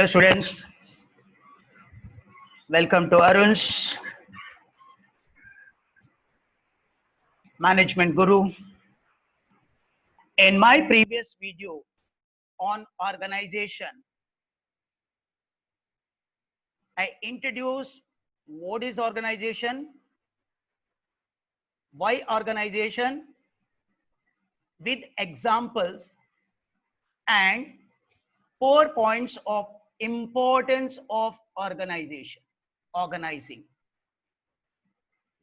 students, welcome to Arun's Management Guru. In my previous video on organization, I introduced what is organization, why organization, with examples and 4 points of importance of organizing.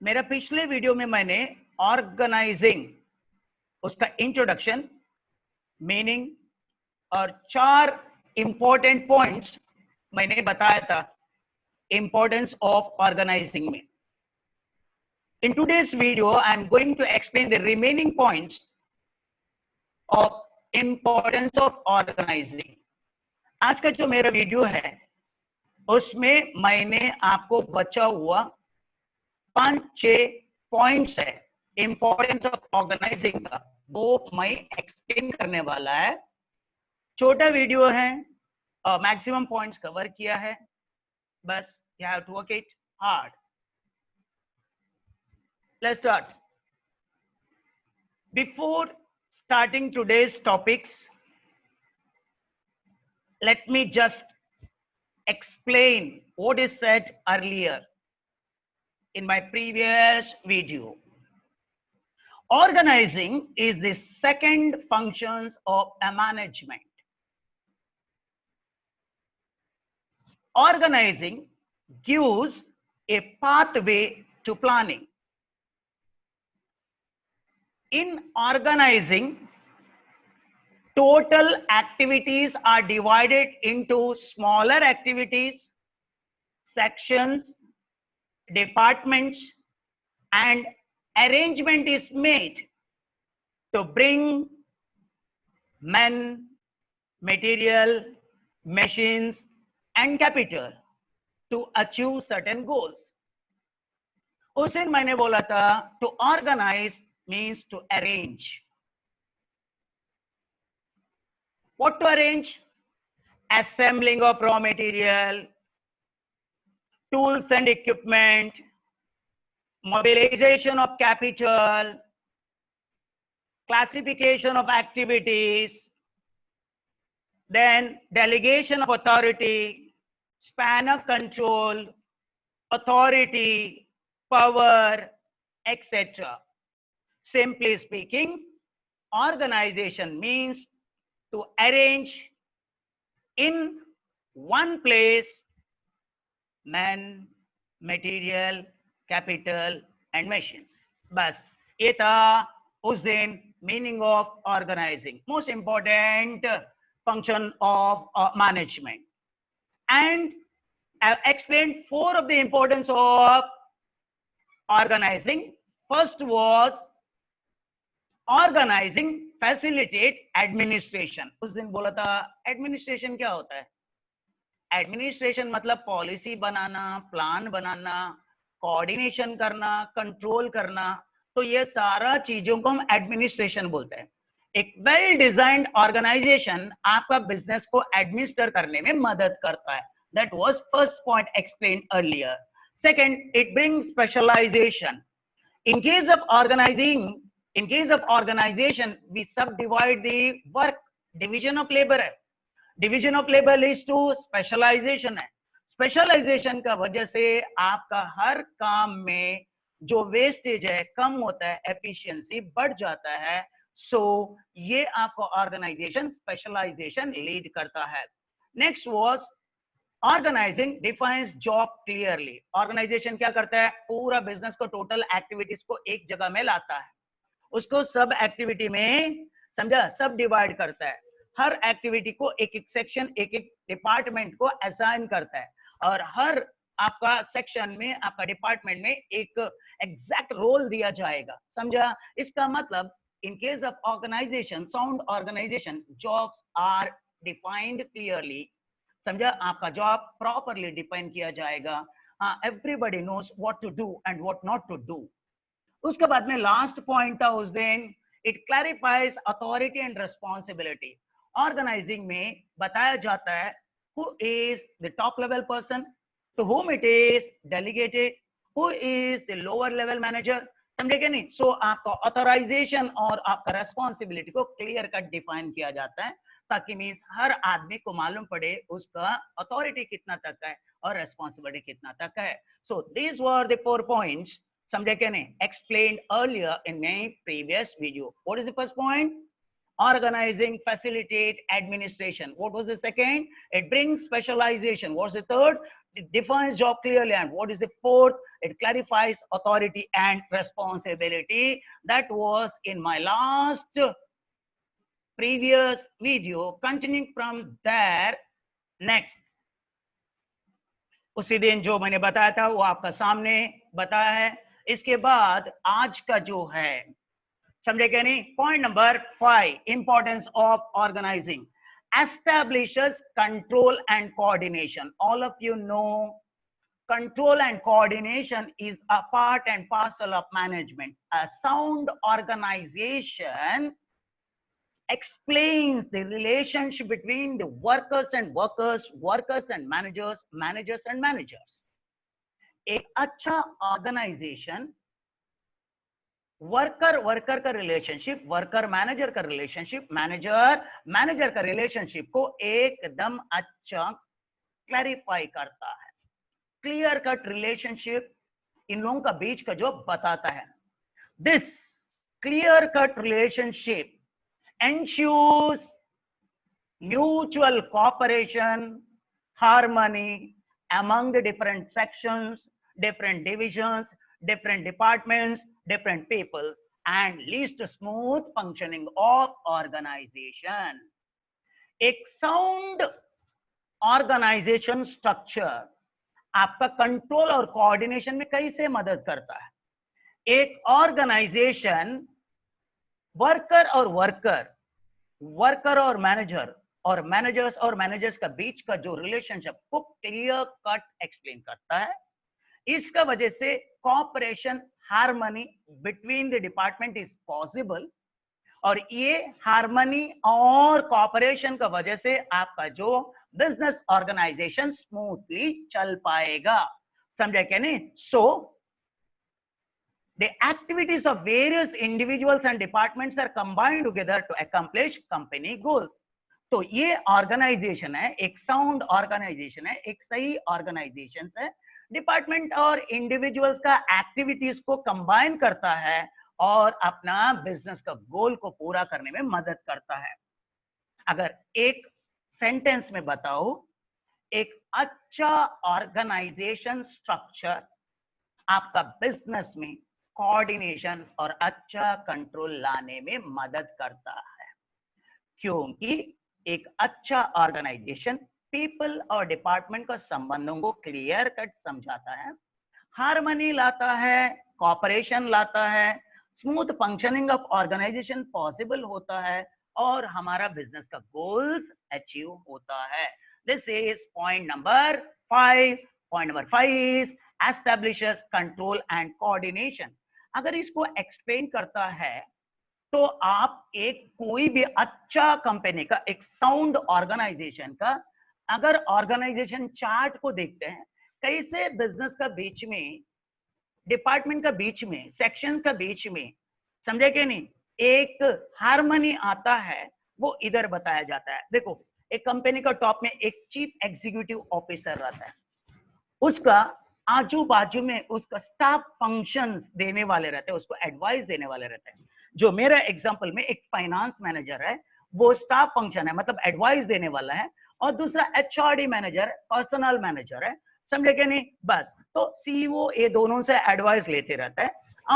मेरा पिछले video में मैंने organising उसका introduction, meaning और 4 important points मैंने बताया था importance of organising में. In today's video, I am going to explain the remaining points of importance of organizing. आज का जो मेरा वीडियो है उसमें मैंने आपको बचा हुआ 5-6 पॉइंट्स है इंपॉर्टेंस ऑफ ऑर्गेनाइजिंग का, वो मैं एक्सप्लेन करने वाला है. छोटा वीडियो है और मैक्सिमम पॉइंट्स कवर किया है, बस you have to work it hard. Let's start. Before starting today's topics, let me just explain what is said earlier in my previous video. Organizing is the second functions of a management. Organizing gives a pathway to planning. In organizing, total activities are divided into smaller activities, sections, departments, and arrangement is made to bring men, material, machines, and capital to achieve certain goals. उस दिन मैंने बोला था to organize means to arrange. What to arrange? Assembling of raw material, tools and equipment, mobilization of capital, classification of activities, then delegation of authority, span of control, authority, power, etc. Simply speaking, organization means to arrange in one place men, material, capital and machines. बस ये था उस दिन meaning of organizing, most important function of management. And I've explained 4 of the importance of organizing. First was organizing facilitate administration. उस दिन बोला था administration क्या होता है? एडमिनिस्ट्रेशन मतलब पॉलिसी बनाना, प्लान बनाना, कोऑर्डिनेशन करना, कंट्रोल करना, तो ये सारा चीजों को हम एडमिनिस्ट्रेशन बोलते हैं. एक वेल डिजाइन्ड ऑर्गेनाइजेशन आपका बिजनेस को एडमिनिस्टर करने में मदद करता है. That was first point explained earlier. Second, it brings specialisation. In case of organisation we सब divide the work. Division of labour है. Division of labour leads to specialisation है. स्पेशलाइजेशन का वजह से आपका हर काम में जो वेस्टेज है कम होता है, एफिशिएंसी बढ़ जाता है. सो ये आपको ऑर्गेनाइजेशन स्पेशलाइजेशन लीड करता है. Next was organising defines job clearly. Organisation क्या करता है? पूरा बिजनेस को, टोटल एक्टिविटीज को एक जगह में लाता है, उसको सब एक्टिविटी में समझा सब डिवाइड करता है. हर एक्टिविटी को एक एक सेक्शन, एक एक डिपार्टमेंट को असाइन करता है और हर आपका सेक्शन में, आपका डिपार्टमेंट में एक एग्जैक्ट रोल दिया जाएगा. समझा? इसका मतलब in case of organisation, sound organisation, jobs are defined clearly. समझा? आपका जॉब प्रॉपरली डिफाइन किया जाएगा. Everybody knows what to do and what not to do. उसके बाद में लास्ट पॉइंट था उस दिन, it clarifies authority and responsibility. Organising में बताया जाता है who is the top level person, to whom it is delegated, who is the lower level manager. समझे क्या नहीं? सो आपका ऑथराइजेशन और आपका रेस्पॉन्सिबिलिटी को क्लियर कट डिफाइन किया जाता है, ताकि मीन्स हर आदमी को मालूम पड़े उसका अथॉरिटी कितना तक है और रेस्पॉन्सिबिलिटी कितना तक है. So these were the 4 points, समझे क्या नहीं, explained earlier in my previous video. What is the first point? Organizing, facilitate, administration. What was the second? It brings specialization. What's the third? It defines job clearly. And what is the fourth? It clarifies authority and responsibility. That was in my last previous video. Continuing from there, next. उसी दिन जो मैंने बताया था वो आपका सामने बताया है. इसके बाद आज का जो है, समझे क्या नहीं, point number 5, importance of organising. Establishes control and coordination. All of you know control and coordination is a part and parcel of management. A sound organization explains the relationship between the workers and workers, workers and managers, managers and managers. एक अच्छा organisation worker का relationship, worker manager का relationship, manager का relationship को एकदम अच्छा clarify करता है. क्लियर कट रिलेशनशिप इन लोगों का बीच का जो बताता है. This clear cut relationship ensures mutual cooperation, harmony among the different sections, different divisions, different departments, different people, and leads to smooth functioning of organization. एक sound organization structure आपका control और coordination में कैसे मदद करता है. एक ऑर्गेनाइजेशन वर्कर और मैनेजर और मैनेजर्स का बीच का जो रिलेशनशिप को क्लियर कट एक्सप्लेन करता है. इसका वजह से cooperation, harmony between the department is possible, और ये हार्मनी और कोऑपरेशन का वजह से आपका जो बिजनेस ऑर्गेनाइजेशन स्मूथली चल पाएगा. समझा क्या नहीं? सो the activities of various individuals and departments are combined together to accomplish company goals. तो ये ऑर्गेनाइजेशन है, एक साउंड ऑर्गेनाइजेशन है, एक सही ऑर्गेनाइजेशन है. डिपार्टमेंट और इंडिविजुअल्स का एक्टिविटीज को कंबाइन करता है और अपना बिजनेस का गोल को पूरा करने में मदद करता है. अगर एक सेंटेंस में बताओ, एक अच्छा ऑर्गेनाइजेशन स्ट्रक्चर आपका बिजनेस में कोऑर्डिनेशन और अच्छा कंट्रोल लाने में मदद करता है, क्योंकि एक अच्छा ऑर्गेनाइजेशन पीपल और डिपार्टमेंट का संबंधों को क्लियर कट समझाता है, हार्मनी लाता है, कोऑपरेशन लाता है, smooth functioning of organisation possible होता है और हमारा बिजनेस का गोल्स अचीव होता है. This is point number 5. Point number 5 is establishes control and coordination. अगर इसको एक्सप्लेन करता है तो आप एक कोई भी अच्छा कंपनी का, एक साउंड ऑर्गेनाइजेशन का अगर ऑर्गेनाइजेशन चार्ट को देखते हैं, कैसे बिजनेस का बीच में, डिपार्टमेंट का बीच में, सेक्शन का बीच में, समझे कि नहीं, एक हार्मनी आता है, वो इधर बताया जाता है. देखो, एक कंपनी का टॉप में एक चीफ एग्जीक्यूटिव ऑफिसर रहता है, उसका आजू बाजू में उसका स्टाफ फंक्शंस देने वाले रहते हैं, उसको एडवाइस देने वाले रहते हैं. जो मेरा एग्जांपल में एक फाइनेंस मैनेजर है, वो स्टाफ फंक्शन है, मतलब एडवाइस देने वाला है, और दूसरा एचआरडी मैनेजर, पर्सनल मैनेजर है. समझे क्या नहीं? बस. तो सीईओ ये दोनों से एडवाइस लेते रहता है,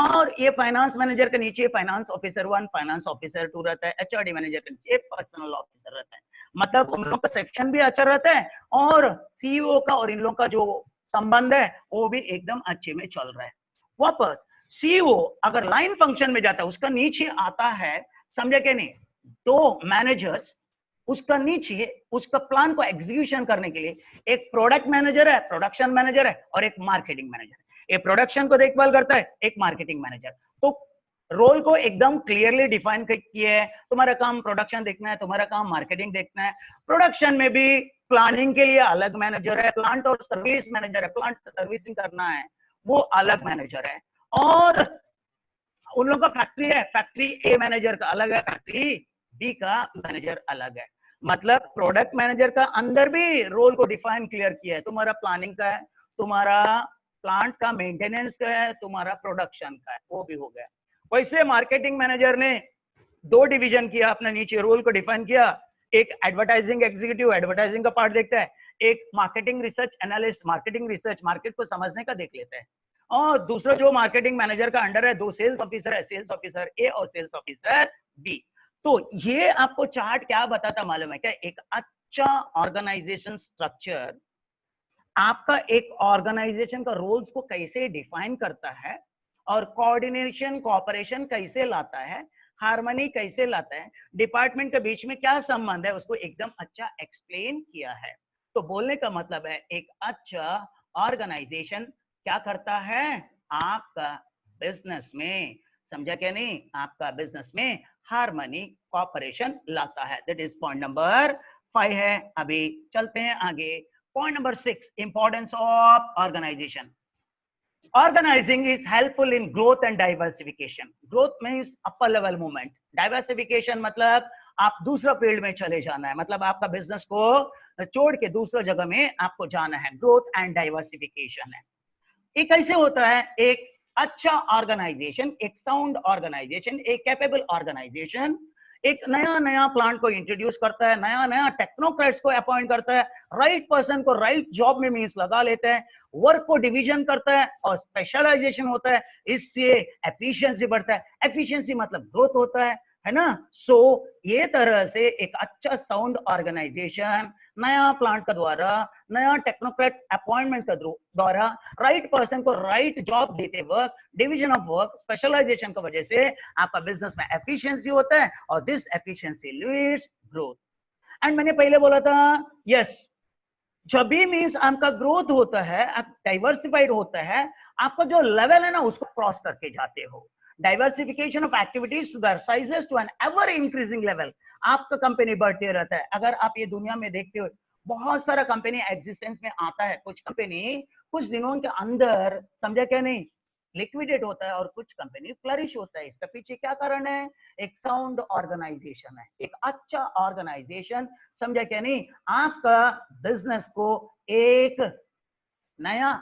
और ये फाइनेंस मैनेजर के नीचे फाइनेंस ऑफिसर 1, फाइनेंस ऑफिसर 2 रहता है, एचआरडी मैनेजर के नीचे पर्सनल ऑफिसर रहता है. मतलब उन लोगों का सेक्शन भी अच्छा रहता है और सीईओ का और इन लोगों का जो संबंध है वो भी एकदम अच्छे में चल रहा है. वापस सीईओ अगर लाइन फंक्शन में जाता है, उसका नीचे आता है, समझे क्या नहीं, 2 मैनेजर्स उसका नीचे उसका प्लान को एग्जीक्यूशन करने के लिए एक प्रोडक्ट मैनेजर है, प्रोडक्शन मैनेजर है, और एक मार्केटिंग मैनेजर है. ये प्रोडक्शन को देखभाल करता है, एक मार्केटिंग मैनेजर. तो रोल को एकदम क्लियरली डिफाइन किया है. तुम्हारा काम प्रोडक्शन देखना है, तुम्हारा काम मार्केटिंग देखना है. प्रोडक्शन में भी प्लानिंग के लिए अलग मैनेजर है, प्लांट और सर्विस मैनेजर है, प्लांट सर्विसिंग करना है वो अलग मैनेजर है, और उन लोगों का फैक्ट्री है, फैक्ट्री ए मैनेजर का अलग है, फैक्ट्री बी का मैनेजर अलग है। मतलब प्रोडक्ट मैनेजर का अंदर भी रोल को डिफाइन क्लियर किया है, तुम्हारा प्लानिंग का है, तुम्हारा प्लांट का मेंटेनेंस का है, तुम्हारा प्रोडक्शन का है, वो भी हो गया। वैसे मार्केटिंग मैनेजर ने दो डिवीजन किया, अपने नीचे रोल को डिफाइन किया, एक एडवर्टाइजिंग एग्जीक्यूटिव एडवर्टाइजिंग का पार्ट देखता है, एक marketing research analyst marketing research market को समझने का देख लेता है, और दूसरा जो मार्केटिंग मैनेजर का अंडर है दो सेल्स ऑफिसर है, सेल्स ऑफिसर ए और सेल्स ऑफिसर बी। तो ये आपको चार्ट क्या बताता मालूम है क्या? एक अच्छा ऑर्गेनाइजेशन स्ट्रक्चर आपका एक ऑर्गेनाइजेशन का रोल्स को कैसे डिफाइन करता है, और कोऑर्डिनेशन कोऑपरेशन कैसे लाता है, हार्मनी कैसे लाता है, डिपार्टमेंट के बीच में क्या संबंध है, उसको एकदम अच्छा एक्सप्लेन किया है। तो बोलने का मतलब है एक अच्छा ऑर्गेनाइजेशन क्या करता है, आपका बिजनेस में, समझा क्या नहीं, आपका बिजनेस में हार्मनी कोऑपरेशन लाता है। दैट इज पॉइंट नंबर 5 है। अभी चलते हैं आगे। Point number 6, importance of organisation. Organizing is helpful in growth and diversification. Growth means upper level movement. Diversification मतलब आप दूसरा फील्ड में चले जाना है, मतलब आपका बिजनेस को छोड़ के दूसरा जगह में आपको जाना है। ग्रोथ एंड डाइवर्सिफिकेशन है। ये कैसे होता है? एक अच्छा ऑर्गेनाइजेशन, एक साउंड ऑर्गेनाइजेशन, एक कैपेबल ऑर्गेनाइजेशन एक नया नया प्लांट को इंट्रोड्यूस करता है, नया नया टेक्नोक्रेट्स को अपॉइंट करता है, राइट पर्सन को राइट जॉब में मीन्स लगा लेता है, वर्क को डिवीजन करता है और स्पेशलाइजेशन होता है, इससे एफिशिएंसी बढ़ता है। एफिशिएंसी मतलब ग्रोथ होता है ना। सो ये तरह से एक अच्छा साउंड ऑर्गेनाइजेशन नया प्लांट का द्वारा, नया टेक्नोक्रेट अपॉइंटमेंट का द्वारा, राइट पर्सन को राइट जॉब देते वक्त, डिवीजन ऑफ वर्क, स्पेशलाइजेशन की वजह से आपका बिजनेस में एफिशिएंसी होता है, और this efficiency leads growth. And मैंने पहले बोला था यस, जब भी मीन्स आपका ग्रोथ होता है, डाइवर्सिफाइड होता है, आपका जो लेवल है ना उसको क्रॉस करके जाते हो। Diversification of activities to their sizes to an ever increasing level. आपका कंपनी बढ़ते रहता है। अगर आप ये दुनिया में देखते हो, बहुत सारा कंपनी एग्जिस्टेंस में आता है, कुछ कंपनी कुछ दिनों के अंदर, समझा क्या नहीं, लिक्विडेट होता है, और कुछ कंपनी फ्लरिश होता है। इसका पीछे क्या कारण है? एक साउंड ऑर्गेनाइजेशन है, एक अच्छा ऑर्गेनाइजेशन, समझा क्या नहीं, आपका बिजनेस को एक नया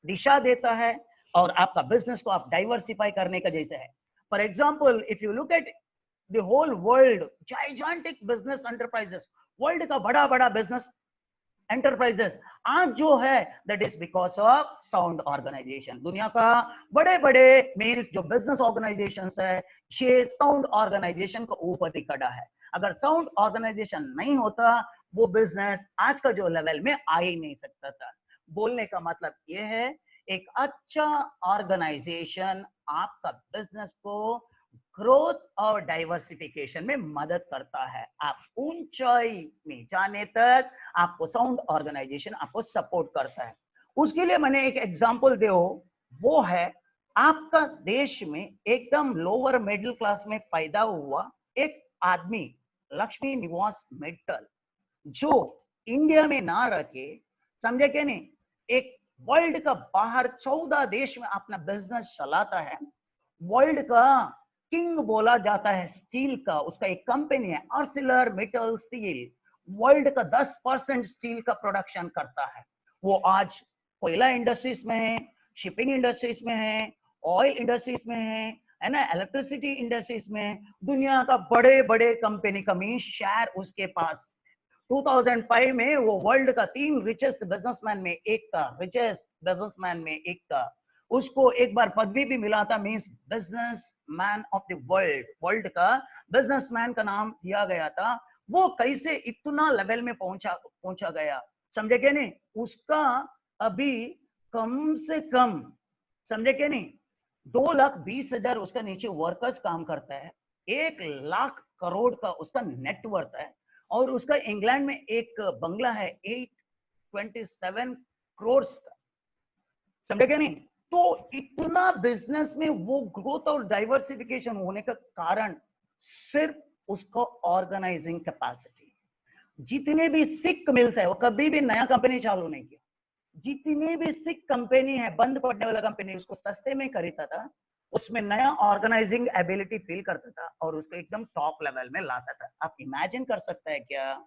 दिशा देता है, और आपका बिजनेस को आप डाइवर्सिफाई करने का जैसे है। For example, if you look at the whole world, gigantic business enterprises, world का बड़ा बड़ा बिजनेस एंटरप्राइजेस आज जो है, that is because of sound organisation. दुनिया का बड़े बड़े मीन्स जो बिजनेस ऑर्गेनाइजेशन है, ये साउंड ऑर्गेनाइजेशन का ऊपर ही खड़ा है। अगर साउंड ऑर्गेनाइजेशन नहीं होता, वो बिजनेस आज का जो लेवल में आ ही नहीं सकता था। बोलने का मतलब ये है, एक अच्छा ऑर्गेनाइजेशन आपका बिजनेस को ग्रोथ और डाइवर्सिफिकेशन में मदद करता है। आप ऊंचाई में जाने तक आपको साउंड ऑर्गेनाइजेशन आपको सपोर्ट करता है। उसके लिए मैंने एक एग्जांपल दे, वो है आपका देश में एकदम लोअर मिडिल क्लास में पैदा हुआ एक आदमी, लक्ष्मी निवास मित्तल, जो इंडिया में ना रखे, समझे क्या नहीं, एक वर्ल्ड का बाहर 14 देश में अपना बिजनेस चलाता है। वर्ल्ड का किंग बोला जाता है स्टील का, उसका एक कंपनी है आर्सिलर मेटल स्टील, वर्ल्ड का 10% स्टील का प्रोडक्शन करता है। वो आज कोयला इंडस्ट्रीज में है, शिपिंग इंडस्ट्रीज में है, ऑयल इंडस्ट्रीज में है ना, इलेक्ट्रिसिटी इंडस्ट्रीज में, दुनिया का बड़े बड़े कंपनी का मीन शेयर उसके पास। 2005 में वो वर्ल्ड का 3 रिचेस्ट बिजनेसमैन में एक था, रिचेस्ट बिजनेसमैन में एक था। उसको एक बार पदवी भी मिला था, means business man of the world, world का बिजनेसमैन का नाम दिया गया था। वो कैसे इतना लेवल में पहुंचा गया, समझे क्या नहीं? उसका अभी कम से कम, समझे क्या नहीं, 2,20,000 उसका नीचे वर्कर्स काम करता है, 1,00,000 करोड़ का उसका नेटवर्थ है, और उसका इंग्लैंड में एक बंगला है 827 करोड़ का, समझे क्या नहीं? तो इतना बिजनेस में वो ग्रोथ और डाइवर्सिफिकेशन होने का कारण सिर्फ उसका ऑर्गेनाइजिंग कैपेसिटी। जितने भी सिक मिल्स है वो कभी भी नया कंपनी चालू नहीं किया, जितनी भी सिक कंपनी है, बंद पड़ने वाला कंपनी, उसको सस्ते में खरीदता था, उसमें नया ऑर्गेनाइजिंग एबिलिटी फील करता था और उसको एकदम टॉप लेवल में लाता था। आप इमेजिन कर सकते हैं क्या,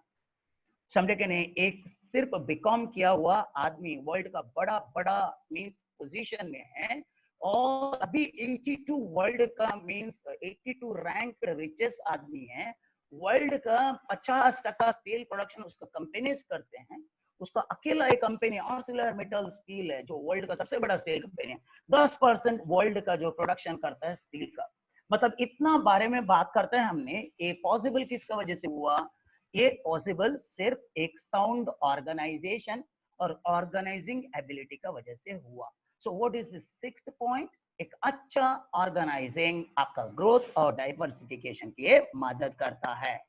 समझे कि नहीं, एक सिर्फ बीकॉम किया हुआ आदमी वर्ल्ड का बड़ा बड़ा मीन्स पोजीशन में है और अभी 82 वर्ल्ड का मीन्स 82 रैंक रिचेस्ट आदमी है, वर्ल्ड का 50% स्टील प्रोडक्शन उसका कंपनीज करते हैं, उसका अकेला एक कंपनी आर्सिलर मेटल स्टील है जो वर्ल्ड का सबसे बड़ा स्टील कंपनी है, 10% वर्ल्ड का जो प्रोडक्शन करता है स्टील का। मतलब इतना बारे में बात करते हैं हमने, ये पॉसिबल किसका वजह से हुआ, ये पॉसिबल सिर्फ एक साउंड ऑर्गेनाइजेशन और ऑर्गेनाइजिंग एबिलिटी का वजह से हुआ। So what is the sixth point, एक अच्छा ऑर्गेनाइजिंग आपका ग्रोथ और डाइवर्सिफिकेशन के लिए मदद करता है।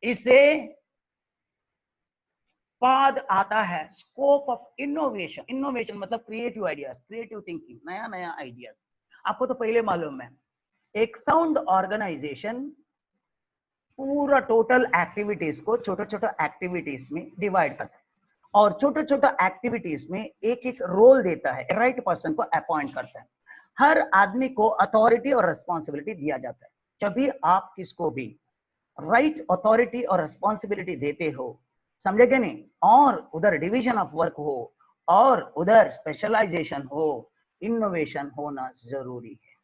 इसे बाद आता है स्कोप ऑफ इनोवेशन। इनोवेशन मतलब क्रिएटिव आइडियाज, क्रिएटिव थिंकिंग, नया नया आइडियाज। आपको तो पहले मालूम है, एक साउंड ऑर्गेनाइजेशन पूरा टोटल एक्टिविटीज को छोटे छोटे एक्टिविटीज में डिवाइड करता है और छोटे छोटे एक्टिविटीज में एक एक रोल देता है, राइट पर्सन को अपॉइंट करता है, हर आदमी को अथॉरिटी और रिस्पॉन्सिबिलिटी दिया जाता है। जब भी आप किसको भी राइट अथॉरिटी और रिस्पॉन्सिबिलिटी देते हो, समझे क्या नहीं, और उधर डिवीजन ऑफ वर्क हो और उधर स्पेशलाइजेशन हो, इनोवेशन होना जरूरी है।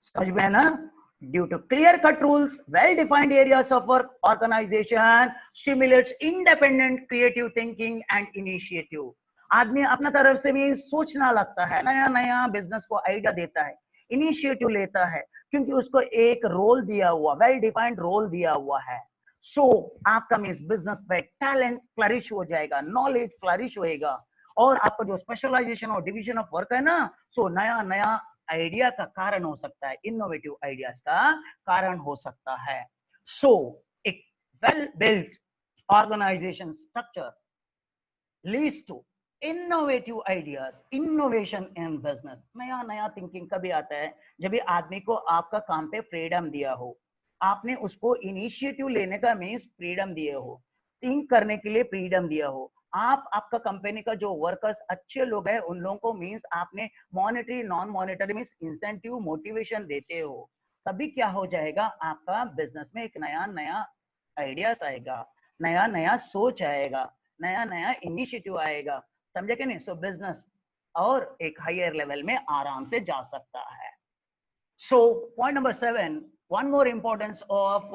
समझ में है ना? Due to clear-cut rules, well-defined areas of work, organization stimulates independent creative thinking and initiative. आदमी अपना तरफ से भी सोचना लगता है, नया नया बिजनेस को आइडिया देता है, इनिशिएटिव लेता है, क्योंकि उसको एक रोल दिया हुआ, वेल डिफाइंड रोल दिया हुआ है। सो आपका मीन्स बिजनेस पे टैलेंट फ्लरिश हो जाएगा, नॉलेज फ्लरिश होएगा और आपका जो स्पेशलाइजेशन और डिवीजन ऑफ वर्क है ना, सो नया नया आइडिया का कारण हो सकता है, इनोवेटिव आइडियाज का कारण हो सकता है। सो एक well built organisation structure leads to innovative ideas, innovation in business. नया नया थिंकिंग कभी आता है जब भी आदमी को आपका काम पे फ्रीडम दिया हो, आपने उसको इनिशिएटिव लेने का मीन्स फ्रीडम दिए हो, थिंक करने के लिए फ्रीडम दिया हो, आप आपका कंपनी का जो वर्कर्स अच्छे लोग हैं उन लोगों को मीन्स आपने monetary non monetary means incentive motivation देते हो, तभी क्या हो जाएगा, आपका बिजनेस में एक नया नया आइडियाज आएगा, नया नया सोच आएगा, नया नया इनिशिएटिव आएगा। समझे कि नहीं? सो बिजनेस और एक हायर लेवल में आराम से जा सकता है। So point number 7, one more importance of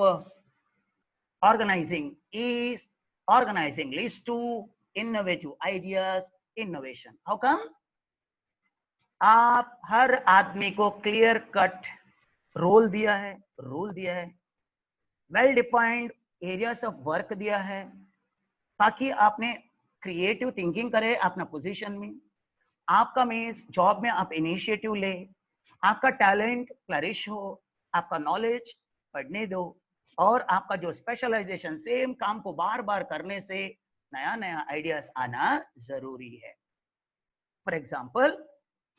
organizing is organizing leads to innovative ideas, innovation. How come? आप हर आदमी को क्लियर कट रोल दिया है, रूल दिया है, well defined areas of work दिया है, ताकि आपने क्रिएटिव थिंकिंग करे अपना पोजीशन में, आपका मीन्स जॉब में आप इनिशिएटिव ले, आपका टैलेंट फ्लरिश हो, आपका नॉलेज पढ़ने दो और आपका जो स्पेशलाइजेशन सेम काम को बार बार करने से नया नया आइडियाज आना जरूरी है। फॉर एग्जाम्पल,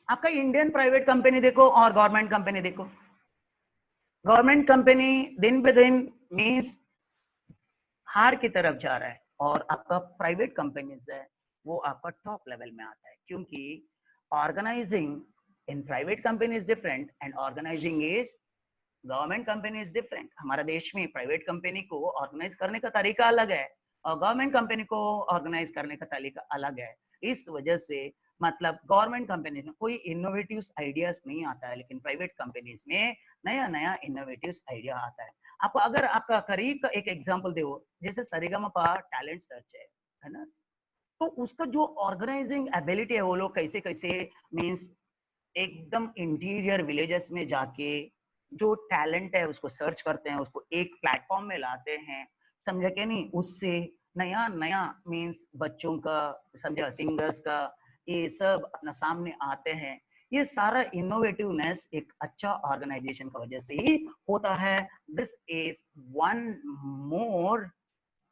आपका इंडियन प्राइवेट कंपनी देखो और गवर्नमेंट कंपनी देखो, गवर्नमेंट कंपनी दिन पे दिन मीन्स हार की तरफ जा रहा है और आपका प्राइवेट कंपनीज है वो आपका टॉप लेवल में आता है, क्योंकि organizing in private company is different and organizing is government company is different. हमारे देश में प्राइवेट कंपनी को ऑर्गेनाइज करने का तरीका अलग है और गवर्नमेंट कंपनी को ऑर्गेनाइज करने का तरीका अलग है। इस वजह से मतलब गवर्नमेंट कंपनीज में कोई इनोवेटिव आइडियाज नहीं आता है, लेकिन प्राइवेट कंपनीज में नया नया इनोवेटिव आइडिया आता है। आपको अगर आपका करीब का एक एग्जांपल दो, जैसे सरेगमपा टैलेंट सर्च है ना, तो उसका जो ऑर्गेनाइजिंग एबिलिटी है, वो लोग कैसे कैसे मीन्स एकदम इंटीरियर विलेजेस में जाके जो टैलेंट है उसको सर्च करते हैं, उसको एक प्लेटफॉर्म में लाते हैं, समझे क्या नहीं, उससे नया नया मीन्स बच्चों का, समझा सिंगर्स का, ये सब अपना सामने आते हैं। ये सारा इनोवेटिवनेस एक अच्छा ऑर्गेनाइजेशन की वजह से ही होता है। This is one more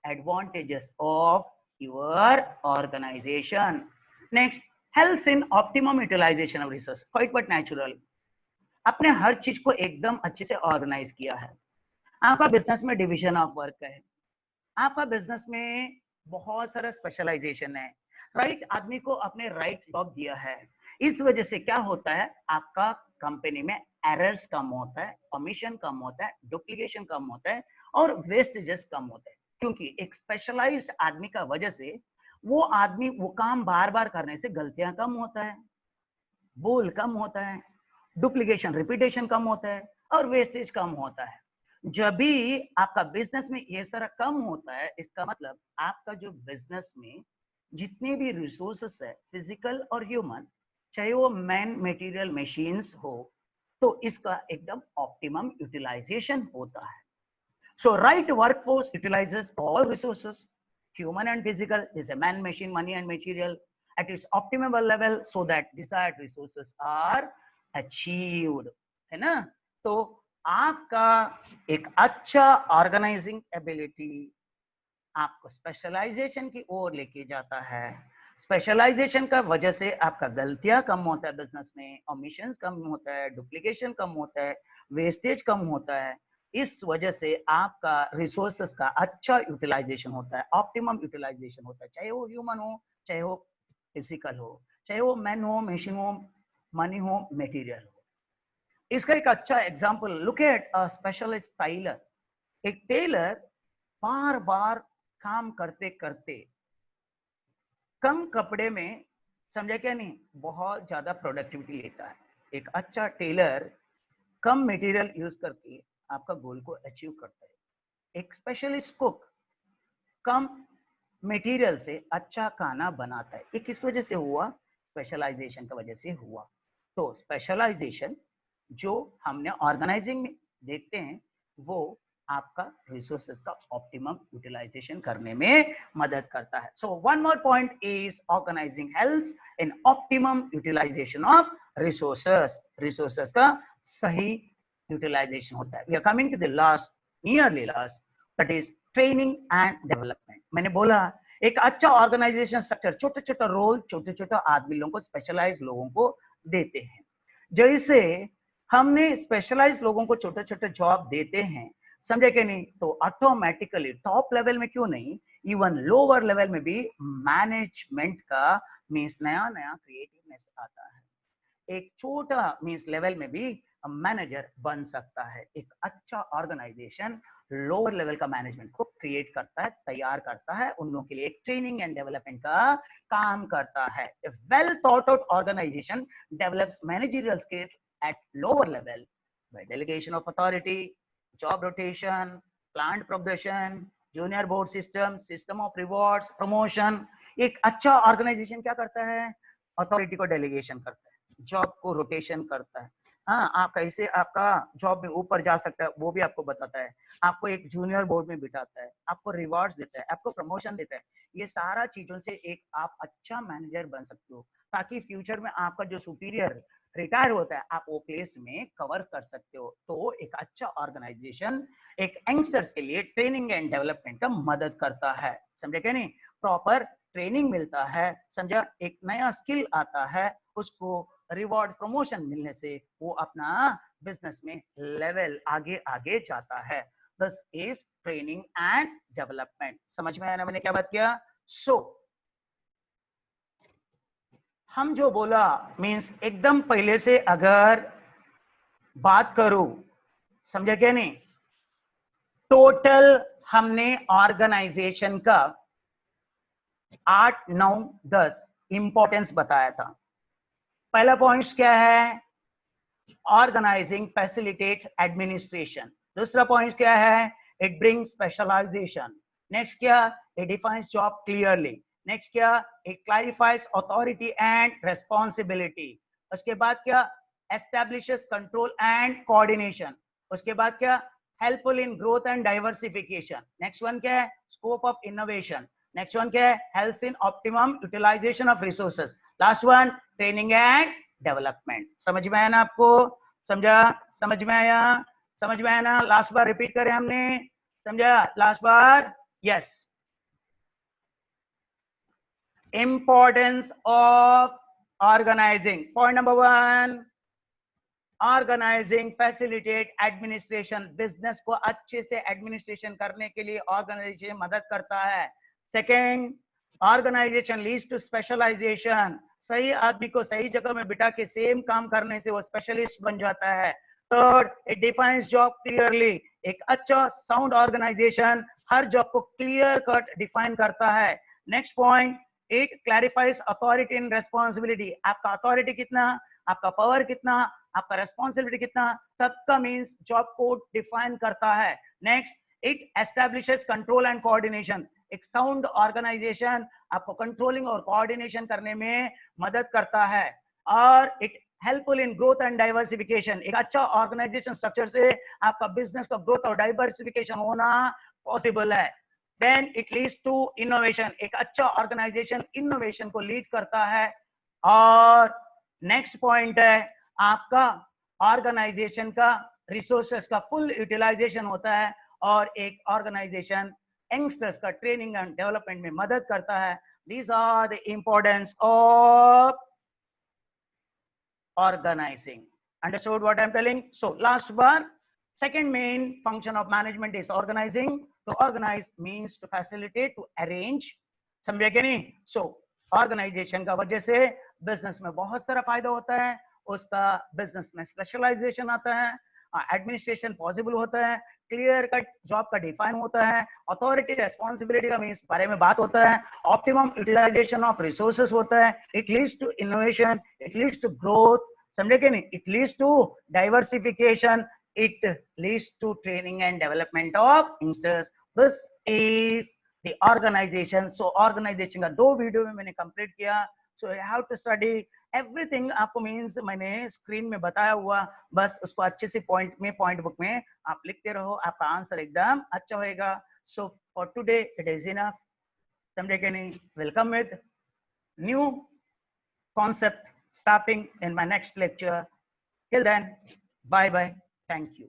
advantages of your organization. Next, हेल्थ in optimum utilisation of resource, quite but natural. आपने हर चीज को एकदम अच्छे से ऑर्गेनाइज किया है, आपका बिजनेस में डिवीजन ऑफ वर्क है, आपका बिजनेस में बहुत सारा स्पेशलाइजेशन है, राइट? आदमी को अपने राइट जॉब दिया है, इस वजह से क्या होता है, आपका कंपनी में एरर्स कम होता है, कमीशन कम होता है, डुप्लीकेशन कम होता है और वेस्टेजेस कम होता है। क्योंकि एक स्पेशलाइज्ड आदमी का वजह से वो आदमी वो काम बार बार करने से गलतियां कम होता है, बोल कम होता है, डुप्लीकेशन रिपीटेशन कम होता है और वेस्टेज कम होता है। जब भी आपका बिजनेस में ये सारा कम होता है, इसका मतलब आपका जो बिजनेस में जितने भी रिसोर्सेस है, फिजिकल और ह्यूमन, चाहे वो मैन मटेरियल मशीन्स हो, तो इसका एकदम ऑप्टिमम यूटिलाइजेशन होता है। So right workforce utilizes all resources, human and physical, is a man, machine, money and material at its optimal level so that desired resources are achieved, है ना? तो आपका एक अच्छा ऑर्गेनाइजिंग एबिलिटी आपको स्पेशलाइजेशन की ओर लेके जाता है। स्पेशलाइजेशन का वजह से आपका गलतियां कम होता है बिजनेस में, ओमिशंस कम होता है, डुप्लीकेशन कम होता है, वेस्टेज कम होता है। इस वजह से आपका रिसोर्सेस का अच्छा यूटिलाइजेशन होता है, ऑप्टिमम यूटिलाइजेशन होता है, चाहे वो ह्यूमन हो, चाहे वो फिजिकल हो, चाहे वो मैन हो, मशीन हो, मनी हो, मटेरियल हो। इसका एक अच्छा example, look at a specialist tailor. एक टेलर बार बार काम करते करते कम कपड़े में, समझा क्या नहीं, बहुत ज्यादा प्रोडक्टिविटी लेता है। एक अच्छा टेलर कम मटेरियल यूज करके आपका गोल को अचीव करता है। एक स्पेशलिस्ट कुक कम मटेरियल से अच्छा खाना बनाता है। ये किस वजह से हुआ? स्पेशलाइजेशन की वजह से हुआ। तो स्पेशलाइजेशन जो हमने ऑर्गेनाइजिंग में देखते हैं, वो आपका रिसोर्सेज का ऑप्टिमम यूटिलाइजेशन करने में मदद करता है। So one more point is organizing helps in optimum utilisation of resources. Resources का सही यूटिलाइजेशन होता है। We are coming to the last, nearly last, that is training and development. मैंने बोला एक अच्छा ऑर्गेनाइजेशन स्ट्रक्चर छोटे छोटे रोल, छोटे छोटे आदमी लोगों को, स्पेशलाइज लोगों को देते हैं। जैसे हमने स्पेशलाइज लोगों को छोटे छोटे जॉब देते हैं, समझे कि नहीं, तो ऑटोमेटिकली टॉप लेवल में क्यों नहीं, इवन लोअर लेवल में भी मैनेजमेंट का मीन्स नया नया क्रिएटिवनेस आता है। एक छोटा मीन्स लेवल में भी मैनेजर बन सकता है। एक अच्छा ऑर्गेनाइजेशन लोअर लेवल का मैनेजमेंट को क्रिएट करता है, तैयार करता है, उन लोगों के लिए एक ट्रेनिंग एंड डेवलपमेंट का काम करता है। Well thought out organization develops managerial skills at lower level by delegation of authority, job rotation, planned progression, junior board system, system of rewards, promotion। एक अच्छा ऑर्गेनाइजेशन क्या करता है? अथॉरिटी को डेलीगेशन करता है, जॉब को रोटेशन करता है। हाँ, आप कैसे आपका जॉब में ऊपर जा सकता है वो भी आपको बताता है, आपको एक जूनियर बोर्ड में बिठाता है, आपको रिवॉर्ड्स देता है, आपको प्रमोशन देता है। ये सारा चीजों से एक आप अच्छा मैनेजर बन सकते हो, ताकि फ्यूचर में आपका जो सुपीरियर रिटायर होता है, आप वो प्लेस में कवर कर सकते हो। तो एक अच्छा ऑर्गेनाइजेशन एक यंगस्टर्स के लिए ट्रेनिंग एंड डेवलपमेंट का मदद करता है, समझे क्या नहीं? प्रॉपर ट्रेनिंग मिलता है, समझा, एक नया स्किल आता है, उसको रिवॉर्ड प्रमोशन मिलने से वो अपना बिजनेस में लेवल आगे आगे जाता है। This is training and development. समझ में आया ना मैंने क्या बात किया? सो हम जो बोला मीन्स एकदम पहले से अगर बात करूं, समझा क्या नहीं, टोटल हमने ऑर्गेनाइजेशन का 8, 9, 10 इंपॉर्टेंस बताया था। पहला पॉइंट क्या है? Organising facilitate administration. दूसरा पॉइंट क्या है? It bring specialisation. नेक्स्ट क्या? It defines job clearly. Next क्या? It clarifies authority and responsibility. उसके बाद क्या? Establishes control and coordination. उसके बाद क्या? Helpful in growth and diversification. Next one क्या है? Scope of innovation. Next one क्या है? Help in optimum utilisation of resources. Last one training and development. समझ में आया ना आपको? समझा? समझ में आया? समझ में आया ना? लास्ट बार रिपीट करें हमने, समझा? लास्ट बार, yes. Importance of organizing, point number 1, organizing facilitate administration, business को अच्छे से एडमिनिस्ट्रेशन करने के लिए ऑर्गेनाइजेशन मदद करता है। Second, organization leads to specialization, सही आदमी को सही जगह में बिठा के सेम काम करने से वो स्पेशलिस्ट बन जाता है। Third, it defines job clearly, एक अच्छा साउंड ऑर्गेनाइजेशन हर जॉब को क्लियर कट डिफाइन करता है। Next point, it clarifies authority and responsibility, आपका अथॉरिटी कितना, आपका पावर कितना, आपका रेस्पॉन्सिबिलिटी कितना, सबका मीन्स जॉब को डिफाइन करता है। Next, it establishes control and coordination, एक साउंड ऑर्गेनाइजेशन आपको कंट्रोलिंग और कोऑर्डिनेशन करने में मदद करता है। और it helpful in growth and diversification, एक अच्छा ऑर्गेनाइजेशन स्ट्रक्चर से आपका बिजनेस का ग्रोथ और डाइवर्सिफिकेशन होना पॉसिबल है। Then it leads to innovation, एक अच्छा ऑर्गेनाइजेशन इनोवेशन को लीड करता है। और नेक्स्ट पॉइंट है, आपका ऑर्गेनाइजेशन का रिसोर्सेस का फुल यूटिलाइजेशन होता है और एक ऑर्गेनाइजेशन यंगस्टर्स का ट्रेनिंग एंड डेवलपमेंट में मदद करता है। These are the importance of organizing. Understood what I'm telling? So last one, second main function of management is organizing. To organize means to facilitate, to arrange. समझे क्या नहीं? So organization का वजह से बिजनेस में बहुत सारा फायदा होता है, उसका बिजनेस में स्पेशलाइजेशन आता है, एडमिनिस्ट्रेशन पॉसिबल होता है, क्लियर कट जॉब का डिफाइन होता है, अथॉरिटी रेस्पॉन्सिबिलिटी का मीन्स बारे में बात होता है, ऑप्टिमम यूटिलाइजेशन ऑफ रिसोर्सेस होता है, it leads to innovation, it leads to growth, समझे कि नहीं, it leads to diversification, it leads to training and development of youngsters. This is the organization. So organization का 2 वीडियो में मैंने complete किया। So you have to study everything, आपको means मैंने screen में बताया हुआ, बस उसको अच्छे से पॉइंट बुक में आप लिखते रहो, आपका आंसर एकदम अच्छा होएगा। So for today it is enough, समझे कि नहीं? Welcome with new concept starting in my next lecture. Till then, bye bye. Thank you.